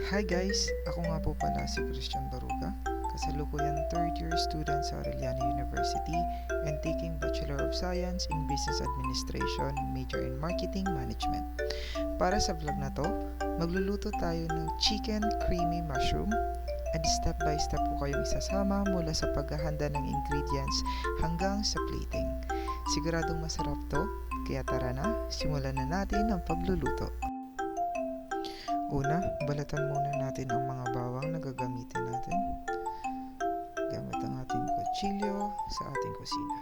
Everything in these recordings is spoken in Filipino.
Hi guys! Ako nga po pala si Christian Baruga, kasalukuyan third year student sa Aureliano University and taking Bachelor of Science in Business Administration, major in Marketing Management. Para sa vlog na to, magluluto tayo ng chicken creamy mushroom and step by step po kayong isasama mula sa paghahanda ng ingredients hanggang sa plating. Siguradong masarap to, kaya tara na, simulan na natin ang pagluluto. Una, balatan muna natin ang mga bawang na gagamitin natin gamit ang ating kutsilyo sa ating kusina.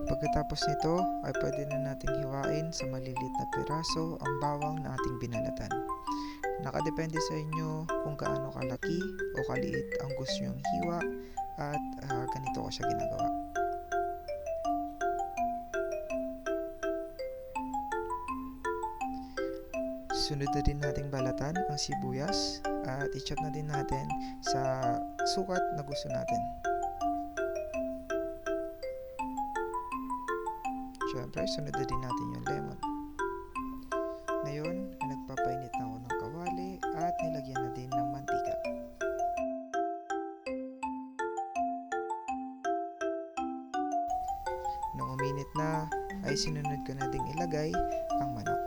Pagkatapos nito ay pwede na nating hiwain sa maliliit na piraso ang bawang na ating binalatan. Nakadepende sa inyo kung gaano kalaki o kaliit ang gusto nyong hiwa at ganito ko siya ginagawa. Sunod na din nating balatan ang sibuyas at i-chop na din natin sa sukat na gusto natin. Siyempre, sunod na din natin yung lemon. Ngayon, nagpapainit na ako ng kawali at nilagyan na din ng mantika. Nung uminit na, ay sinunod ko na ding ilagay ang manok.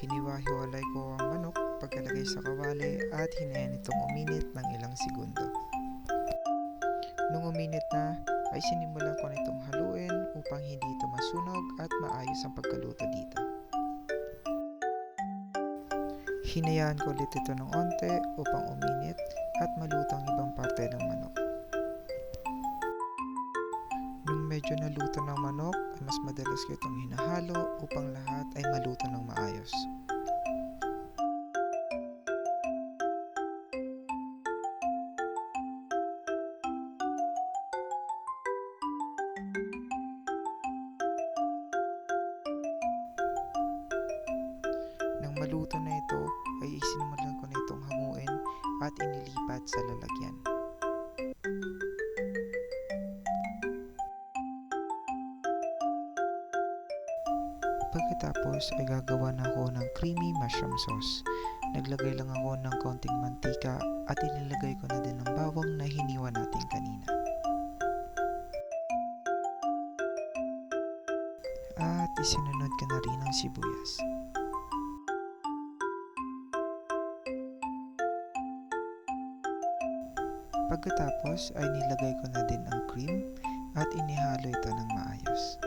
Hiniwa-hiwalay ko ang manok pagkalagay sa kawali at hinayan itong uminit ng ilang segundo. Nung uminit na, ay sinimulan ko nitong haluin upang hindi ito masunog at maayos ang pagkaluto dito. Hinayaan ko ulit ito ng onte upang uminit at maluto ang ibang parte ng manok. Nung medyo naluto ng manok, ay mas madalas ko itong hinahalo upang lahat ay maluto ng maayos. Nang maluto na ito, ay isinimulan ko na itong hanguin at inilipat sa lalagyan. Pagkatapos ay gagawa na ako ng creamy mushroom sauce. Naglagay lang ako ng konting mantika at inilagay ko na din ng bawang na hiniwa natin kanina. At isinunod ko na rin ang sibuyas. Pagkatapos ay nilagay ko na din ang cream at inihalo ito ng maayos.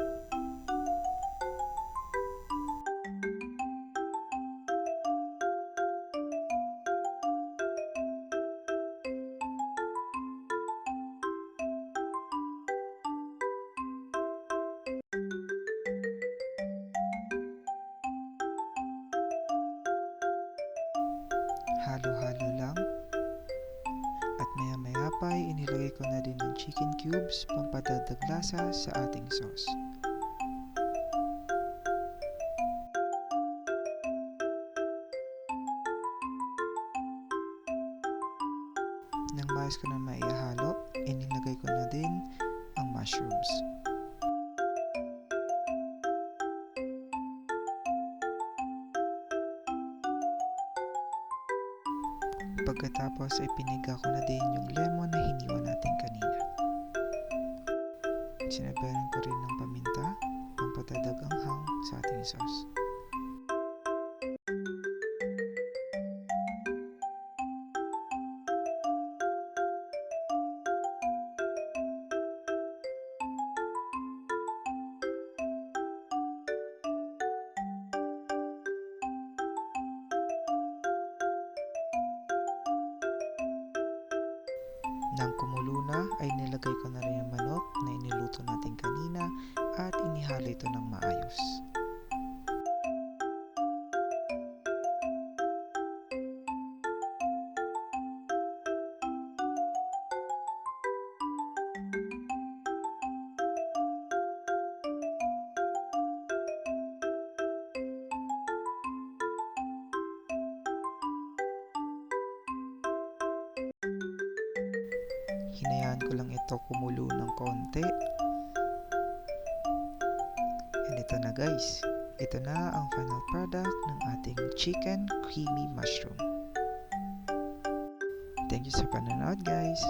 Halo-halo lang. At maya-maya pa ay inilagay ko na din ng chicken cubes pampadagdag lasa sa ating sauce. Nang maayos ko na maihalo, inilagay ko na din ang mushrooms. Pagkatapos ay piniga ko na din yung lemon na hiniwa natin kanina. Sinabayan ko rin ng paminta, pampadadag anghang sa ating sauce. Nang kumulo na ay nilagay ko na rin ang manok na iniluto natin kanina at inihalo ito ng maayos. Hinayaan ko lang ito kumulo ng konti And ito na guys, ito na ang final product ng ating chicken creamy mushroom. Thank you sa panonood guys!